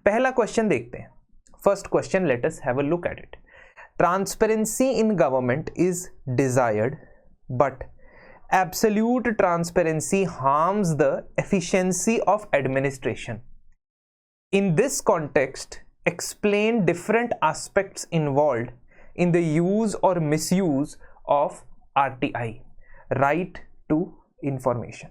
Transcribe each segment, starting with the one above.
पहला क्वेश्चन देखते हैं. First question, let us have a look at it. Transparency in government is desired but absolute transparency harms the efficiency of administration. In this context, explain different aspects involved in the use or misuse of RTI, right to information.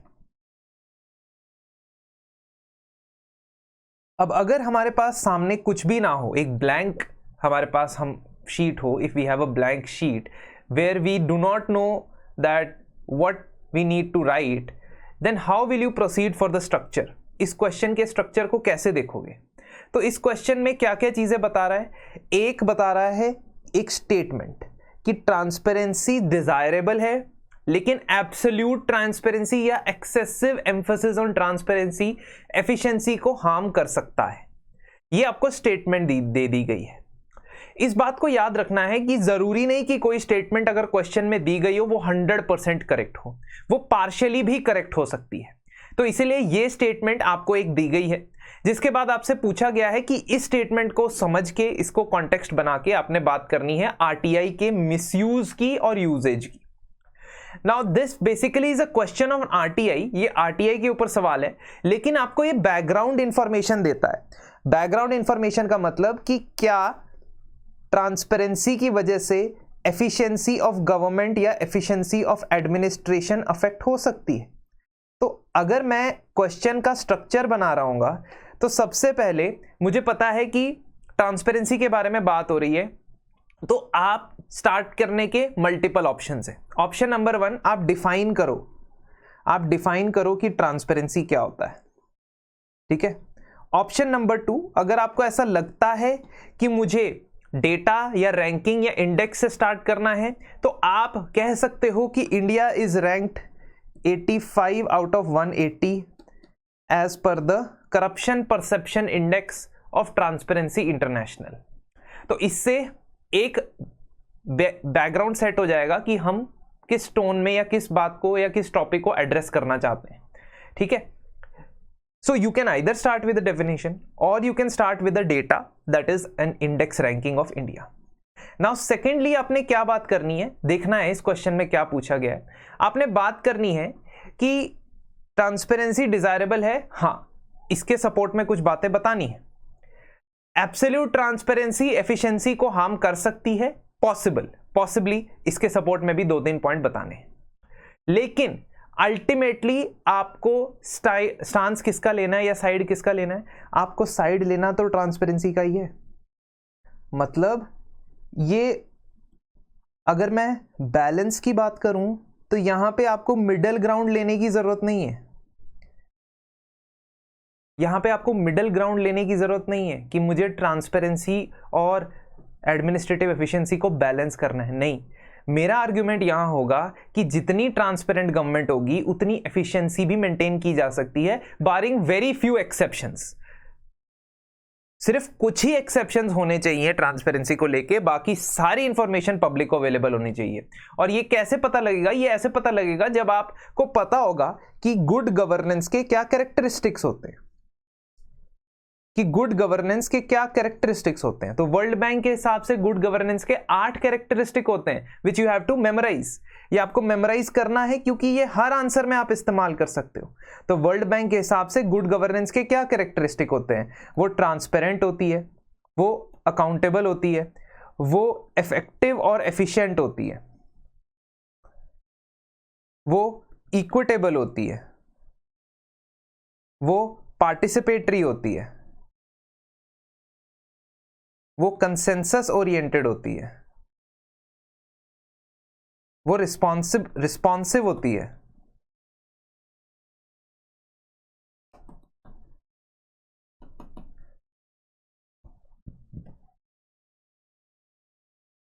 अब अगर हमारे पास सामने कुछ भी ना हो, एक blank हमारे पास हम शीट हो, if we have a blank sheet where we do not know that what we need to write, then how will you proceed for the structure? इस क्वेश्चन के स्ट्रक्चर को कैसे देखोगे? तो इस क्वेश्चन में क्या क्या चीजें बता रहा है? एक बता रहा है एक स्टेटमेंट कि ट्रांसपेरेंसी डिजायरेबल है, लेकिन एब्सोल्यूट ट्रांसपेरेंसी या excessive emphasis on transparency efficiency को हार्म कर सकता है. ये आपको स्टेटमेंट दे दी गई है. इस बात को याद रखना है कि जरूरी नहीं कि कोई स्टेटमेंट अगर क्वेश्चन में दी गई हो वो 100% करेक्ट हो, वो पार्शियली भी करेक्ट हो सकती है. तो इसीलिए ये स्टेटमेंट आपको एक दी गई है, जिसके बाद आपसे पूछा गया है कि इस स्टेटमेंट को समझ के, इसको कॉन्टेक्स्ट बना के आपने बात करनी है आरटीआई के मिसयूज की और यूजेज की. Now this basically is a question of RTI. ये आरटीआई के ऊपर सवाल है, लेकिन आपको ये बैकग्राउंड इंफॉर्मेशन देता है. बैकग्राउंड इंफॉर्मेशन का मतलब कि क्या ट्रांसपेरेंसी की वजह से एफिशिएंसी ऑफ गवर्नमेंट या एफिशिएंसी ऑफ एडमिनिस्ट्रेशन अफेक्ट हो सकती है. तो अगर मैं क्वेश्चन का स्ट्रक्चर बना रहा हूंगा तो सबसे पहले मुझे पता है कि ट्रांसपेरेंसी के बारे में बात हो रही है, तो आप स्टार्ट करने के मल्टीपल ऑप्शंस हैं. ऑप्शन नंबर 1, आप डिफाइन करो कि ट्रांसपेरेंसी क्या होता है. ठीक है. ऑप्शन नंबर 2, अगर आपको ऐसा लगता है कि मुझे डेटा या रैंकिंग या इंडेक्स से स्टार्ट करना है, तो आप कह सकते हो कि India is ranked 85 out of 180 as per the corruption perception index of transparency international. तो इससे एक बैकग्राउंड सेट हो जाएगा कि हम किस टोन में या किस बात को या किस टॉपिक को एड्रेस करना चाहते हैं. ठीक है. So you can either start with the definition or you can start with the data, that is an index ranking of India. Now secondly, आपने क्या बात करनी है, देखना है इस क्वेश्चन में क्या पूछा गया है. आपने बात करनी है कि ट्रांसपेरेंसी डिजायरेबल है, हाँ, इसके सपोर्ट में कुछ बातें बतानी है. एब्सोल्यूट ट्रांसपेरेंसी एफिशिएंसी को हार्म कर सकती है, पॉसिबली इसके सपोर्ट में भी 2-3 पॉइंट बताने हैं. लेकिन अल्टीमेटली आपको स्टांस किसका लेना है या साइड किसका लेना है? आपको साइड लेना तो ट्रांसपेरेंसी का ही है. मतलब ये, अगर मैं बैलेंस की बात करूं तो यहां पे आपको मिडल ग्राउंड लेने की जरूरत नहीं है. यहां पे आपको मिडल ग्राउंड लेने की जरूरत नहीं है कि मुझे ट्रांसपेरेंसी और एडमिनिस्ट्रेटिव एफिशिएंसी को बैलेंस करना है. नहीं, मेरा आर्ग्यूमेंट यहां होगा कि जितनी ट्रांसपेरेंट गवर्नमेंट होगी उतनी एफिशिएंसी भी मेंटेन की जा सकती है, बारिंग वेरी फ्यू एक्सेप्शंस. सिर्फ कुछ ही एक्सेप्शंस होने चाहिए ट्रांसपेरेंसी को लेके, बाकी सारी इंफॉर्मेशन पब्लिक को अवेलेबल होनी चाहिए. और ये कैसे पता लगेगा? ये ऐसे पता लगेगा जब आपको पता होगा कि गुड गवर्नेंस के क्या कैरेक्टरिस्टिक्स होते हैं, तो वर्ल्ड बैंक के हिसाब से गुड गवर्नेंस के 8 कैरेक्टरिस्टिक होते हैं, which you have to memorise. ये आपको मेमोराइज करना है क्योंकि ये हर आंसर में आप इस्तेमाल कर सकते हो. तो वर्ल्ड बैंक के हिसाब से गुड गवर्नेंस के क्या कैरेक्टरिस्टिक होते हैं? वो ट्रांसपेरेंट होती है, वो अकाउंटेबल होती है, वो इफेक्टिव और एफिशिएंट होती है, वो इक्विटेबल होती है, वो पार्टिसिपेटरी होती है, वो कंसेंसस ओरिएंटेड होती है, वो रिस्पॉन्सिव होती है,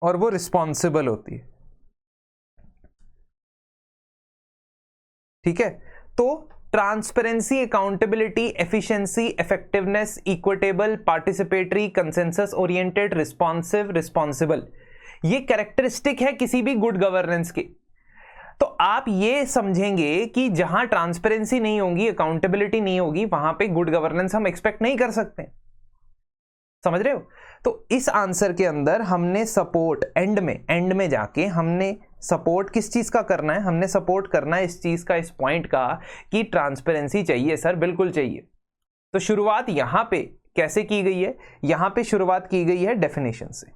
और वो रिस्पॉन्सिबल होती है. ठीक है. तो transparency, accountability, efficiency, effectiveness, equitable, participatory, consensus oriented, responsive, responsible, ये कैरेक्टरिस्टिक है किसी भी गुड गवर्नेंस की. तो आप ये समझेंगे कि जहां ट्रांसपेरेंसी नहीं होगी, अकाउंटेबिलिटी नहीं होगी, वहां पे गुड गवर्नेंस हम एक्सपेक्ट नहीं कर सकते. समझ रहे हो? तो इस आंसर के अंदर हमने सपोर्ट एंड में जाके हमने सपोर्ट किस चीज का करना है? हमने सपोर्ट करना है इस चीज का, इस पॉइंट का कि ट्रांसपेरेंसी चाहिए सर, बिल्कुल चाहिए। तो शुरुआत यहां पे कैसे की गई है? यहां पे शुरुआत की गई है डेफिनेशन से।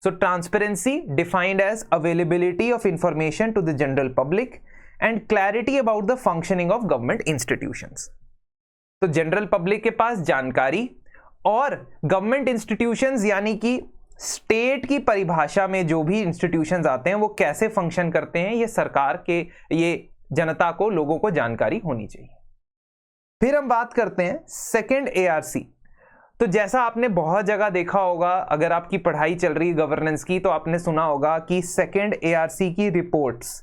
So transparency defined as availability of information to the general public and clarity about the functioning of government institutions. तो जनरल पब्लिक के पास जानकारी और गवर्नमेंट इंस्टीट्यूशंस यानी कि स्टेट की परिभाषा में जो भी इंस्टीट्यूशंस आते हैं वो कैसे फंक्शन करते हैं, ये सरकार के, ये जनता को, लोगों को जानकारी होनी चाहिए। फिर हम बात करते हैं सेकंड एआरसी। तो जैसा आपने बहुत जगह देखा होगा, अगर आपकी पढ़ाई चल रही है गवर्नेंस की, तो आपने सुना होगा कि सेकंड एआरसी की reports,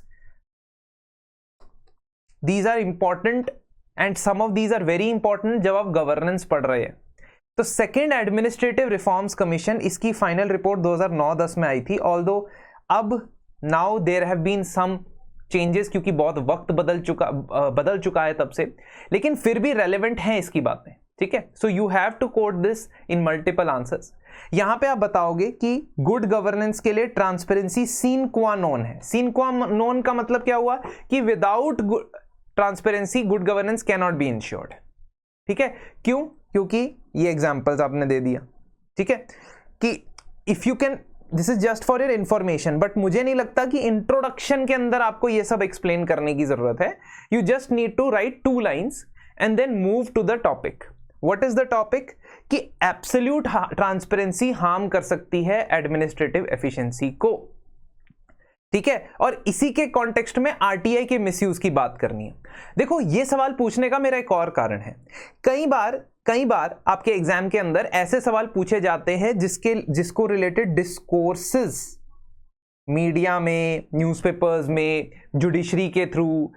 these are important and some of these are very important जब आप गवर्नेंस पढ़ रहे हैं। तो सेकेंड एडमिनिस्ट्रेटिव रिफॉर्म्स कमीशन, इसकी फाइनल रिपोर्ट 2009-10 में आई थी। ऑल्दो अब now there have been some changes, क्योंकि बहुत वक्त बदल चुका है तब से, लेकिन फिर भी रेलेवेंट हैं इसकी बातें, ठीक है। So you have to quote this in multiple answers. यहां पे आप बताओगे कि गुड गवर्नेंस के लिए ट्रांसपेरेंसी सीन क्वा नॉन है। सीन क्वा नॉन का मतलब क्या हुआ कि without transparency good governance can not be ensured, ठीक है। क्यों? क्योंकि ये एग्जांपल्स आपने दे दिया, ठीक है, कि if you can, this is just for your information, but मुझे नहीं लगता कि इंट्रोडक्शन के अंदर आपको ये सब एक्सप्लेन करने की जरूरत है। You just need to write 2 lines and then move to the topic. What is the topic? कि एब्सोल्यूट ट्रांसपेरेंसी हार्म कर सकती है एडमिनिस्ट्रेटिव एफिशिएंसी को, ठीक है। और इसी के कॉन्टेक्स्ट में आरटीआई के मिसयूज की बात करनी है। देखो, ये सवाल पूछने का मेरा एक और कारण है, कई बार आपके एग्जाम के अंदर ऐसे सवाल पूछे जाते हैं जिसको रिलेटेड डिस्कोर्सेस मीडिया में, न्यूज़पेपर्स में, जुडिशरी के थ्रू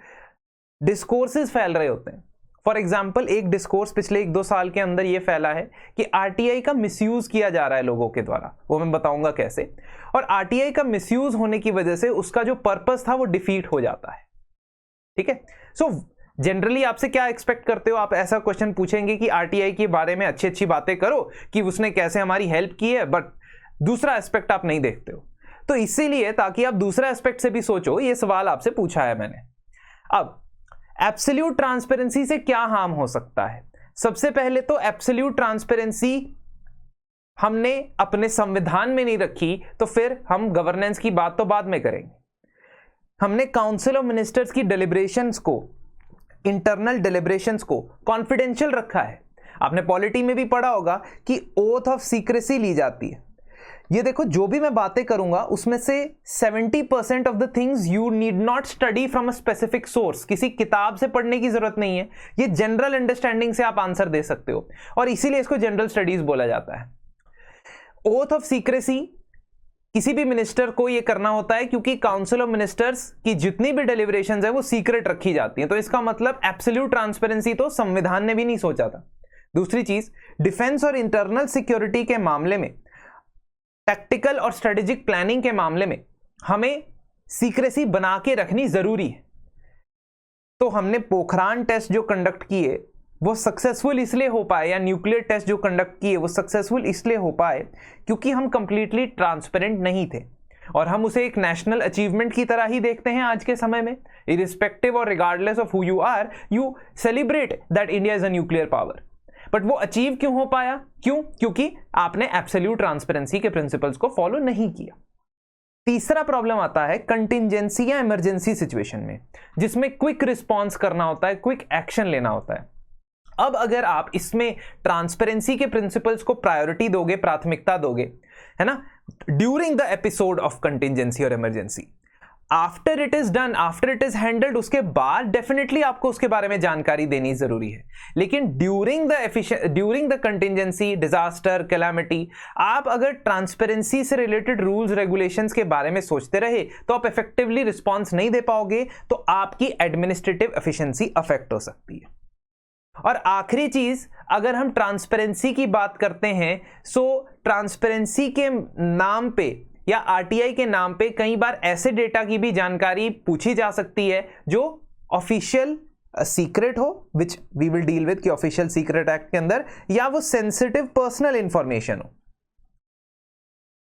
डिस्कोर्सेस फैल रहे होते हैं। फॉर एग्जाम्पल, एक डिस्कोर्स पिछले 1-2 साल के अंदर यह फैला है कि आरटीआई का मिसयूज किया जा रहा है लोगों के द्वारा, वो मैं बताऊंगा कैसे। और आरटीआई का मिसयूज होने की वजह से उसका जो पर्पस था वो डिफीट हो जाता है, ठीक है। सो जनरली आपसे क्या एक्सपेक्ट करते हो? आप ऐसा क्वेश्चन पूछेंगे कि आरटीआई के बारे में अच्छी बातें करो कि उसने कैसे हमारी हेल्प की है, बट दूसरा एस्पेक्ट आप नहीं देखते हो। तो इसीलिए, ताकि आप दूसरा एस्पेक्ट से भी सोचो, ये सवाल आपसे पूछा है मैंने। अब एब्सोल्यूट ट्रांसपेरेंसी से क्या हार्म हो सकता है? सबसे पहले तो एब्सोल्यूट ट्रांसपेरेंसी हमने अपने संविधान में नहीं रखी, तो फिर हम गवर्नेंस की बात तो बाद में करेंगे। हमने काउंसिल ऑफ मिनिस्टर्स की डेलिब्रेशंस को, इंटरनल डेलिब्रेशंस को कॉन्फिडेंशियल रखा है। आपने पॉलिटी में भी पढ़ा होगा कि ओथ ऑफ सीक्रेसी ली जाती है। ये देखो, जो भी मैं बातें करूंगा उसमें से 70% of the things you need not study from a specific source, किसी किताब से पढ़ने की जरूरत नहीं है। ये जनरल अंडरस्टैंडिंग से आप आंसर दे सकते हो, और इसीलिए इसको जनरल स्टडीज बोला जाता है। ओथ ऑफ सीक्रेसी किसी भी मिनिस्टर को ये करना होता है, क्योंकि काउंसिल ऑफ मिनिस्टर्स की जितनी भी डेलिब्रेशंस है वो सीक्रेट रखी जाती हैं। तो इसका मतलब एब्सोल्यूट ट्रांसपेरेंसी तो संविधान ने भी नहीं सोचा था। दूसरी चीज, डिफेंस और इंटरनल सिक्योरिटी के मामले में, टैक्टिकल और स्ट्रेटेजिक प्लानिंग के मामले में हमें सीक्रेसी बना के रखनी जरूरी है। तो हमने पोखरान टेस्ट जो कंडक्ट किए वो सक्सेसफुल इसलिए हो पाए, या न्यूक्लियर टेस्ट जो कंडक्ट किए वो सक्सेसफुल इसलिए हो पाए क्योंकि हम कंप्लीटली ट्रांसपेरेंट नहीं थे, और हम उसे एक नेशनल अचीवमेंट की तरह ही देखते हैं आज के समय में। इरिस्पेक्टिव और regardless of who you are, you celebrate that India is a nuclear power. But वो अचीव क्यों हो पाया? क्यों? क्योंकि आपने एब्सोल्यूट ट्रांसपेरेंसी के प्रिंसिपल्स को फॉलो नहीं किया। तीसरा प्रॉब्लम आता है कंटिंजेंसी या इमरजेंसी सिचुएशन में, जिसमें क्विक रिस्पॉन्स करना होता है, क्विक एक्शन लेना होता है। अब अगर आप इसमें ट्रांसपेरेंसी के प्रिंसिपल्स को प्रायोरिटी दोगे, प्राथमिकता दोगे, है ना, during the episode of contingency और emergency, after it is done, after it is handled, उसके बाद डेफिनेटली आपको उसके बारे में जानकारी देनी जरूरी है। लेकिन during the contingency, disaster, calamity, आप अगर ट्रांसपेरेंसी से रिलेटेड रूल्स रेगुलेशंस के बारे में सोचते रहे तो आप इफेक्टिवली रिस्पॉन्स नहीं दे पाओगे, तो आपकी एडमिनिस्ट्रेटिव एफिशिएंसी अफेक्ट हो सकती है। और आखिरी चीज, अगर हम ट्रांसपेरेंसी की बात करते हैं, सो ट्रांसपेरेंसी के नाम पे या आरटीआई के नाम पे कई बार ऐसे डेटा की भी जानकारी पूछी जा सकती है जो ऑफिशियल सीक्रेट हो, which we will deal with कि ऑफिशियल सीक्रेट एक्ट के अंदर, या वो सेंसिटिव पर्सनल इंफॉर्मेशन हो,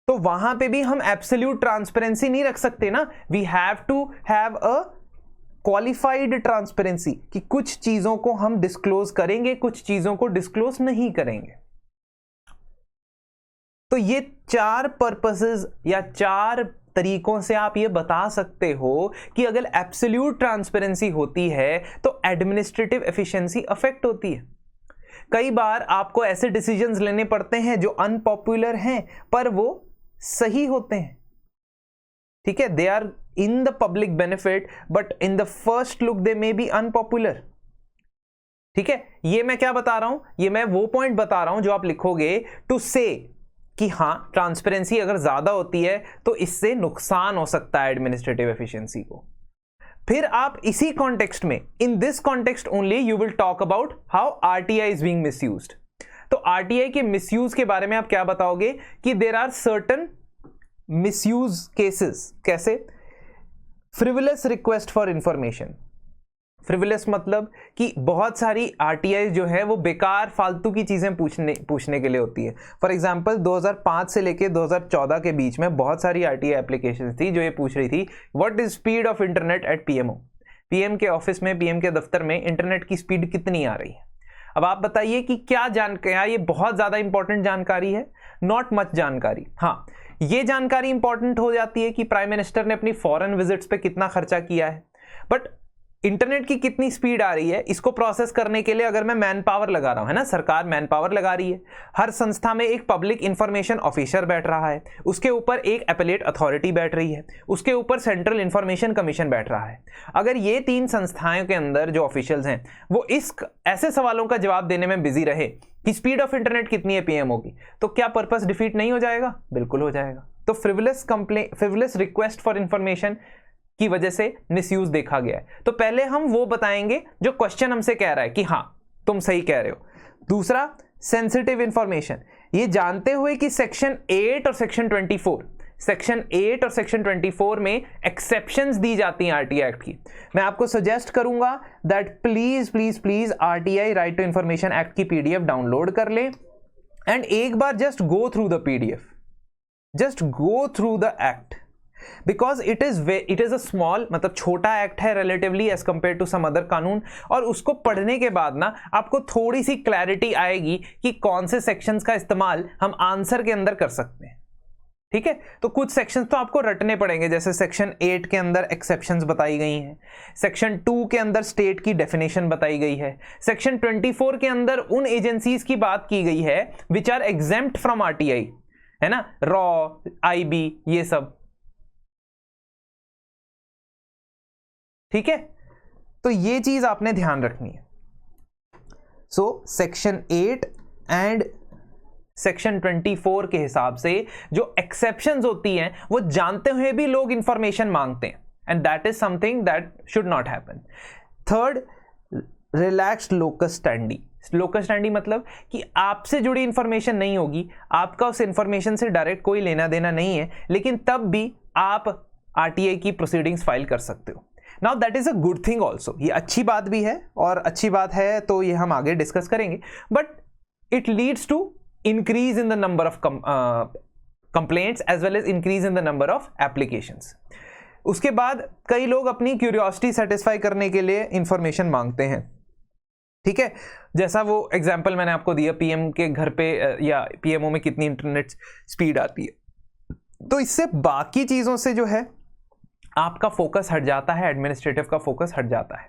तो वहां पे भी हम एब्सोल्यूट ट्रांसपेरेंसी नहीं रख सकते ना. We have to have a qualified transparency कि कुछ चीजों को हम डिस्क्लोज करेंगे, कुछ चीजों को डिस्क्लोज नहीं करेंगे. तो ये 4 पर्पसेस या 4 तरीकों से आप ये बता सकते हो कि अगर एब्सोल्यूट ट्रांसपेरेंसी होती है तो एडमिनिस्ट्रेटिव एफिशिएंसी अफेक्ट होती है. कई बार आपको ऐसे डिसीजंस लेने पड़ते हैं जो अनपॉपुलर हैं पर वो सही होते हैं. ठीक है, they are in the public benefit but in the first look they may be unpopular. ठीक है, ये मैं क्या बता रहा हूं, ये मैं वो पॉइंट बता रहा हूं जो आप लिखोगे टू से कि हां ट्रांसपेरेंसी अगर ज्यादा होती है तो इससे नुकसान हो सकता है एडमिनिस्ट्रेटिव एफिशिएंसी को. फिर आप इसी कॉन्टेक्स्ट में, in this context only, you will talk about how RTI is being misused. तो आरटीआई के मिसयूज के बारे में आप क्या बताओगे कि there are certain misuse cases. कैसे? Frivolous request for information. Frivolous मतलब कि बहुत सारी आरटीआई जो है वो बेकार फालतू की चीजें पूछने के लिए होती है. फॉर एग्जांपल 2005 से लेके 2014 के बीच में बहुत सारी आरटीआई एप्लीकेशंस थी जो ये पूछ रही थी what is speed of internet eight PMO. PM के ऑफिस में, पीएम के दफ्तर में इंटरनेट की स्पीड कितनी आ रही है. अब आप बताइए कि क्या ये बहुत ज्यादा इंपॉर्टेंट जानकारी है? नॉट मच जानकारी. हाँ, ये जानकारी इंपॉर्टेंट हो जाती है कि प्राइम मिनिस्टर ने अपनी फॉरेन विजिट्स पे कितना खर्चा किया है, बट इंटरनेट की कितनी स्पीड आ रही है इसको प्रोसेस करने के लिए अगर मैं मैन पावर लगा रहा हूं, है ना, सरकार मैन पावर लगा रही है. हर संस्था में एक पब्लिक इंफॉर्मेशन ऑफिसर बैठ रहा है, उसके ऊपर एक एपेलेट अथॉरिटी बैठ रही है, उसके ऊपर सेंट्रल इंफॉर्मेशन कमीशन बैठ रहा है. अगर ये 3 संस्थाओं के अंदर जो ऑफिशियल्स हैं वो इस ऐसे सवालों का जवाब देने में बिजी रहे कि स्पीड ऑफ इंटरनेट कितनी है पीएमओ की, तो क्या पर्पस डिफीट नहीं हो जाएगा? बिल्कुल हो जाएगा. तो फ्रिवलेस रिक्वेस्ट फॉर इंफॉर्मेशन की वजह से मिसयूज देखा गया है. तो पहले हम वो बताएंगे जो क्वेश्चन हमसे कह रहा है कि हां तुम सही कह रहे हो. दूसरा, सेंसिटिव इंफॉर्मेशन. ये जानते हुए कि सेक्शन 8 और सेक्शन 24 में एक्सेप्शंस दी जाती हैं आरटीआई एक्ट की. मैं आपको सजेस्ट करूंगा that please RTI right to information act की पीडीएफ डाउनलोड कर लें एंड एक बार just go through the PDF, just go through the act, because it is a small, मतलब छोटा एक्ट है relatively as compare to some other कानून. और उसको पढ़ने के बाद ना आपको थोड़ी सी क्लैरिटी आएगी कि कौन से सेक्शंस का इस्तेमाल हम आंसर के अंदर कर सकते हैं. ठीक है, तो कुछ सेक्शंस तो आपको रटने पड़ेंगे, जैसे सेक्शन 8 के अंदर एक्सेप्शंस बताई गई हैं, सेक्शन 2 के अंदर स्टेट की डेफिनेशन बताई गई है, सेक्शन 24 के अंदर उन एजेंसीज की बात की गई है which are exempt from RTI, है ना, रॉ, आईबी, ये सब. ठीक है, तो ये चीज आपने ध्यान रखनी है. सो सेक्शन 8 एंड सेक्शन 24 के हिसाब से जो एक्सेप्शंस होती हैं वो जानते हुए भी लोग इंफॉर्मेशन मांगते हैं, and that is something that should not happen. Third, relaxed locus standi. Locus standi मतलब कि आपसे जुड़ी इंफॉर्मेशन नहीं होगी, आपका उस इंफॉर्मेशन से डायरेक्ट कोई लेना देना नहीं है, लेकिन तब भी आप आरटीआई की प्रोसीडिंग्स फाइल कर सकते हो. Now that is a good thing also. ये अच्छी बात भी है, और अच्छी बात है तो ये हम आगे डिस्कस करेंगे, but it leads to increase in the number of complaints as well as increase in the number of applications. उसके बाद कई लोग अपनी क्यूरियोसिटी सेटिस्फाई करने के लिए इंफॉर्मेशन मांगते हैं. ठीक है, जैसा वो एग्जाम्पल मैंने आपको दिया, पीएम के घर पे या पीएमओ में कितनी इंटरनेट स्पीड आती है. तो इससे बाकी चीजों से जो है आपका फोकस हट जाता है, एडमिनिस्ट्रेटिव का फोकस हट जाता है.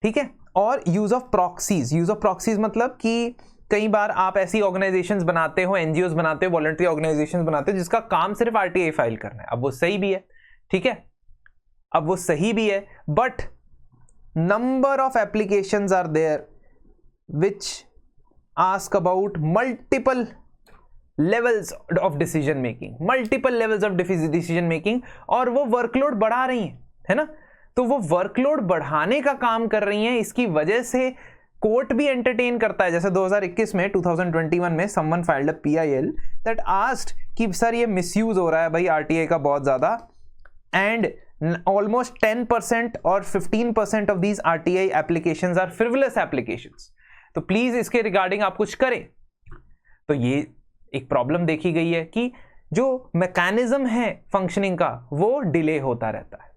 ठीक है, और यूज ऑफ प्रॉक्सीज मतलब कि कई बार आप ऐसी ऑर्गेनाइजेशंस बनाते हो, एनजीओज बनाते हो, वॉलंटरी ऑर्गेनाइजेशंस बनाते हो जिसका काम सिर्फ आरटीआई फाइल करना है. अब वो सही भी है, ठीक है, अब वो सही भी है, but number of applications are there which ask about multiple levels of decision making, और वो वर्कलोड बढ़ा रही हैं, है ना. तो वो वर्कलोड बढ़ाने का काम कर रही हैं, इसकी वजह से कोर्ट भी एंटरटेन करता है. जैसे 2021 में someone filed a PIL that asked कि सर ये मिसयूज हो रहा है भाई आरटीआई का बहुत ज्यादा, एंड almost 10% और 15% of these RTI applications are frivolous applications. तो प्लीज इसके रिगार्डिंग आप कुछ करें। तो ये एक प्रॉब्लम देखी गई है कि जो मैकेनिज्म है फंक्शनिंग का वो डिले होता रहता है।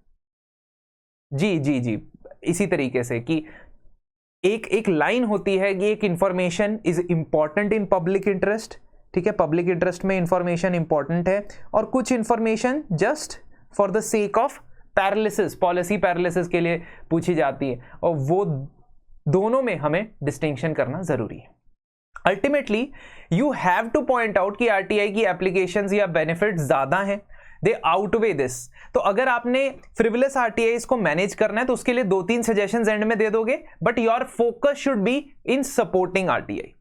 जी जी जी, इसी तरीके से कि एक लाइन होती है कि एक information is important in public interest, ठीक है, पब्लिक इंटरेस्ट में इंफॉर्मेशन इंपॉर्टेंट है, और कुछ information just for the sake of paralysis, policy paralysis के लिए पूछी जाती है, और वो दोनों में हमें डिस्टिंक्शन करना जरूरी है। Ultimately you have two point out कि आरटीआई की एप्लीकेशंस या बेनिफिट्स ज्यादा हैं, दे आउटवे दिस। तो अगर आपने फ्रिवलेस आरटीआई को मैनेज करना है तो उसके लिए 2-3 सजेशंस एंड में दे दोगे, but your focus should be in supporting RTI,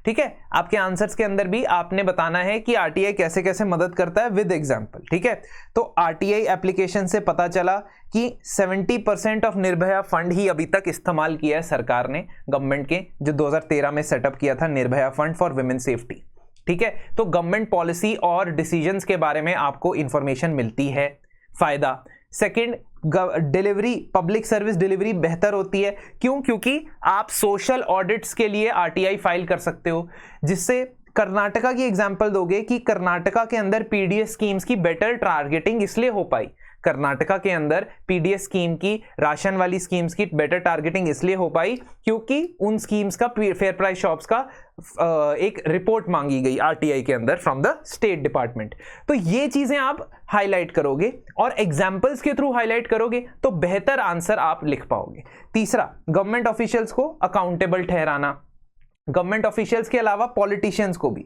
ठीक है। आपके आंसर्स के अंदर भी आपने बताना है कि आरटीआई कैसे कैसे मदद करता है विद एग्जांपल, ठीक है। तो आरटीआई एप्लीकेशन से पता चला कि 70% ऑफ निर्भया फंड ही अभी तक इस्तेमाल किया है सरकार ने, गवर्नमेंट के, जो 2013 में सेटअप किया था Nirbhaya fund for women safety, ठीक है। तो गवर्नमेंट पॉलिसी और डिसीजंस के बारे में आपको इंफॉर्मेशन मिलती है, फायदा। Second, delivery, public service delivery बेहतर होती है। क्यों? क्योंकि आप सोशल ऑडिट्स के लिए आरटीआई फाइल कर सकते हो, जिससे कर्नाटका की एग्जांपल दोगे कि कर्नाटका के अंदर पीडीएस स्कीम्स की बेटर टारगेटिंग इसलिए हो पाई, कर्नाटका के अंदर पीडीएस स्कीम की, राशन वाली स्कीम्स की बेटर टारगेटिंग इसलिए हो पाई क्योंकि उन स्कीम्स का, फेयर प्राइस शॉप्स का एक रिपोर्ट मांगी गई आरटीआई के अंदर फ्रॉम द स्टेट डिपार्टमेंट। तो ये चीजें आप हाईलाइट करोगे और एग्जाम्पल्स के थ्रू हाईलाइट करोगे तो बेहतर आंसर आप लिख पाओगे। तीसरा, गवर्नमेंट ऑफिशियल्स को अकाउंटेबल ठहराना, गवर्नमेंट ऑफिशियल्स के अलावा पॉलिटिशियंस को भी,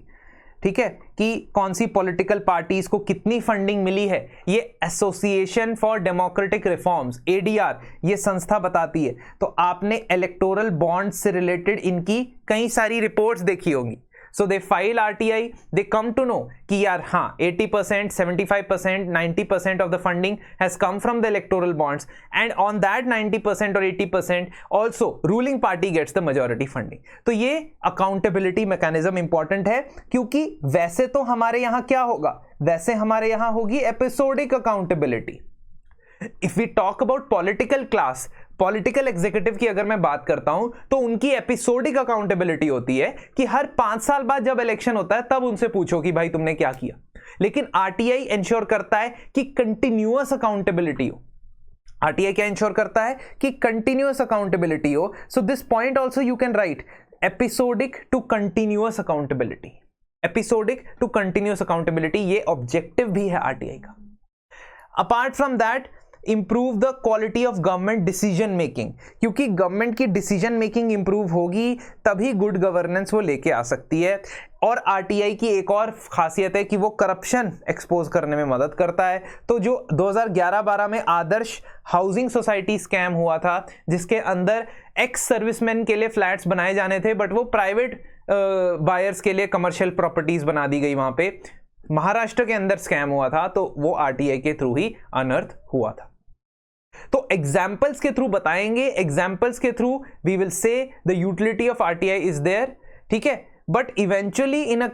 ठीक है, कि कौन सी पॉलिटिकल पार्टीज को कितनी फंडिंग मिली है, ये association for democratic reforms, ADR, ये संस्था बताती है। तो आपने इलेक्टोरल बॉन्ड से रिलेटेड इनकी कई सारी रिपोर्ट्स देखी होंगी। So they file RTI, they come to know कि यार हाँ 80%, 75%, 90% of the funding has come from the electoral bonds, and on that 90% or 80% also ruling party gets the majority funding. तो ये accountability mechanism important है, क्योंकि वैसे तो हमारे यहाँ क्या होगा, वैसे हमारे यहाँ होगी episodic accountability. If we talk about political class, political executive की अगर मैं बात करता हूं तो उनकी एपिसोडिक अकाउंटेबिलिटी होती है कि हर 5 साल बाद जब इलेक्शन होता है तब उनसे पूछो कि भाई तुमने क्या किया। लेकिन आरटीआई इंश्योर करता है कि कंटिन्यूअस अकाउंटेबिलिटी हो। आरटीआई क्या इंश्योर करता है कि कंटिन्यूअस अकाउंटेबिलिटी हो। So this point also you can write episodic to continuous accountability, episodic to continuous accountability, ये ऑब्जेक्टिव भी है आरटीआई का। Apart from that, improve the quality of government decision making, क्योंकि गवर्नमेंट की डिसीजन मेकिंग इंप्रूव होगी तभी good governance वो लेके आ सकती है। और आरटीआई की एक और खासियत है कि वो करप्शन एक्सपोज करने में मदद करता है। तो जो 2011-12 में आदर्श हाउसिंग सोसाइटी स्कैम हुआ था, जिसके अंदर एक्स सर्विसमैन के लिए फ्लैट्स बनाए जाने थे बट वो प्राइवेट बायर्स के लिए कमर्शियल प्रॉपर्टीज बना दी गई, वहां पे महाराष्ट्र के अंदर स्कैम हुआ था, तो वो आरटीआई के थ्रू ही अनर्थ हुआ था। तो एग्जाम्पल्स के थ्रू बताएंगे, एग्जाम्पल्स के through we will say the utility of RTI is there, ठीक है। But eventually in a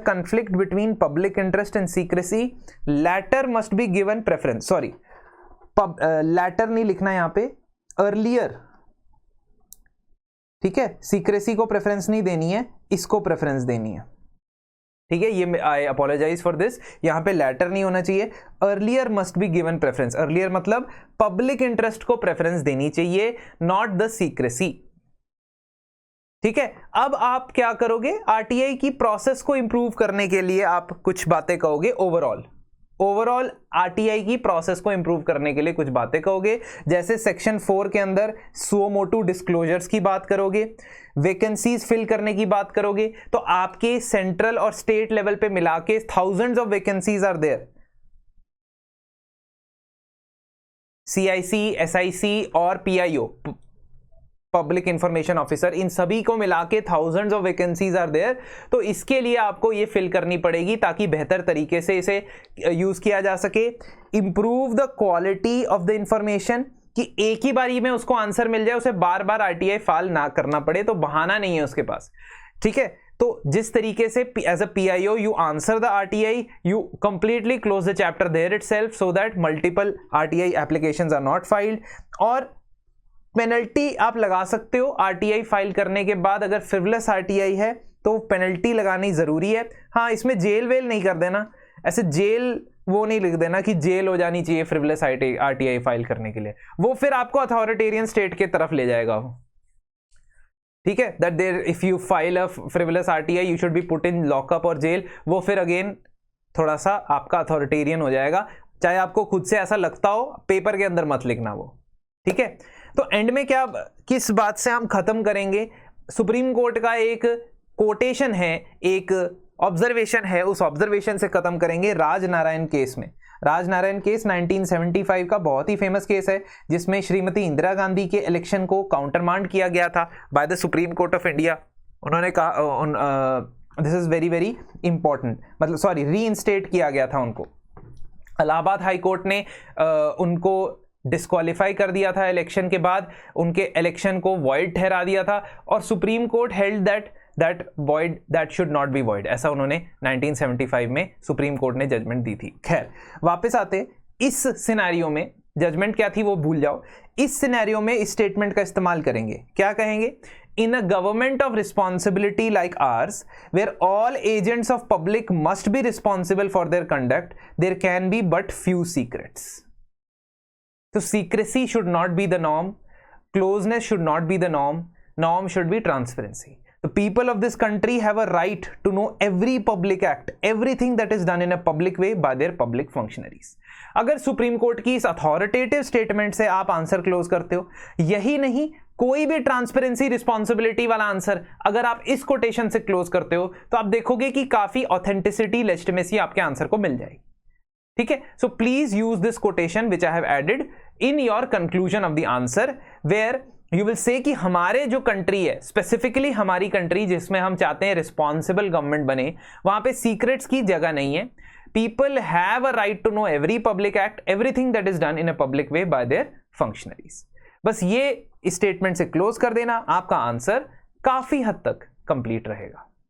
conflict between public interest and secrecy, latter must be given preference. Sorry, latter नहीं लिखना यहां पे, अर्लियर, ठीक है। सीक्रेसी को प्रेफरेंस नहीं देनी है, इसको प्रेफरेंस देनी है, ठीक है। ये आई अपोलोजाइज फॉर दिस, यहां पे लेटर नहीं होना चाहिए, earlier must be given preference. Earlier मतलब पब्लिक इंटरेस्ट को प्रेफरेंस देनी चाहिए, नॉट द सीक्रेसी, ठीक है। अब आप क्या करोगे, आरटीआई की प्रोसेस को इंप्रूव करने के लिए आप कुछ बातें कहोगे। ओवरऑल आरटीआई की प्रोसेस को इंप्रूव करने के लिए कुछ बातें कहोगे, जैसे सेक्शन 4 के अंदर सुओ मोटो डिस्क्लोजर्स की बात करोगे, वैकेंसीज फिल करने की बात करोगे। तो आपके सेंट्रल और स्टेट लेवल पे मिला के thousands of vacancies are there, CIC, SIC और पीआईओ, पब्लिक इंफॉर्मेशन ऑफिसर, इन सभी को मिला के thousands of vacancies are there. तो इसके लिए आपको ये फिल करनी पड़ेगी ताकि बेहतर तरीके से इसे यूज किया जा सके। Improve the quality of the information, कि एक ही बारी में उसको आंसर मिल जाए, उसे बार बार आरटीआई फाइल ना करना पड़े, तो बहाना नहीं है उसके पास, ठीक है। तो जिस तरीके से as a PIO you answer the RTI, you completely close the chapter there itself so that multiple RTI applications are not filed. और पेनल्टी आप लगा सकते हो RTI फाइल करने के बाद, अगर फ्रिवलेस RTI है तो पेनल्टी लगानी जरूरी है। हाँ, इसमें जेल वेल नहीं कर देना, ऐसे जेल वो नहीं लिख देना कि जेल हो जानी चाहिए फ्रिवलेस RTI फाइल करने के लिए, वो फिर आपको अथॉरिटेरियन स्टेट के तरफ ले जाएगा वो, ठीक है। That there if you file a frivolous RTI you should be put in lockup और जेल, वो फिर अगेन थोड़ा सा आपका अथॉरिटेरियन हो जाएगा, चाहे आपको खुद से ऐसा लगता हो, पेपर के अंदर मत लिखना वो, ठीक है। तो एंड में क्या, किस बात से हम खत्म करेंगे, सुप्रीम कोर्ट का एक कोटेशन है, एक ऑब्जर्वेशन है, उस ऑब्जर्वेशन से खत्म करेंगे राजनारायण केस में। राजनारायण केस 1975 का बहुत ही फेमस केस है, जिसमें श्रीमती इंदिरा गांधी के इलेक्शन को काउंटरमांड किया गया था by the supreme court of India. उन्होंने कहा this is very very important, मतलब सॉरी रीइंस्टेट किया गया था उनको। इलाहाबाद हाई कोर्ट ने उनको डिस्क्वालीफाई कर दिया था इलेक्शन के बाद, उनके इलेक्शन को वॉइड ठहरा दिया था, और supreme court held that should not be void, ऐसा उन्होंने 1975 में सुप्रीम कोर्ट ने जजमेंट दी थी। खैर वापस आते, इस सिनेरियो में जजमेंट क्या थी वो भूल जाओ, इस सिनेरियो में इस स्टेटमेंट का इस्तेमाल करेंगे, क्या कहेंगे, in a government of responsibility like ours where all agents of public must be responsible for their conduct there can be but few secrets. तो secrecy should not be the norm, closeness should not be the norm should be transparency. The people of this country have a right to know every public act, everything that is done in a public way by their public functionaries. अगर supreme court की इस authoritative statement से आप answer close करते हो, यही नहीं कोई भी ट्रांसपेरेंसी रिस्पॉन्सिबिलिटी वाला आंसर अगर आप इस कोटेशन से क्लोज करते हो, तो आप देखोगे कि काफी ऑथेंटिसिटी, लेजिटिमेसी आपके आंसर को मिल जाएगी, ठीक है। So please use this quotation which I have added in your conclusion of the answer, where you will say कि हमारे जो कंट्री है, स्पेसिफिकली हमारी कंट्री जिसमें हम चाहते हैं रिस्पॉन्सिबल गवर्नमेंट बने, वहां पे सीक्रेट्स की जगह नहीं है। People have a right to know every public act, everything that is done in a public way by their functionaries. बस ये स्टेटमेंट से क्लोज कर देना, आपका आंसर काफी हद तक कंप्लीट रहेगा।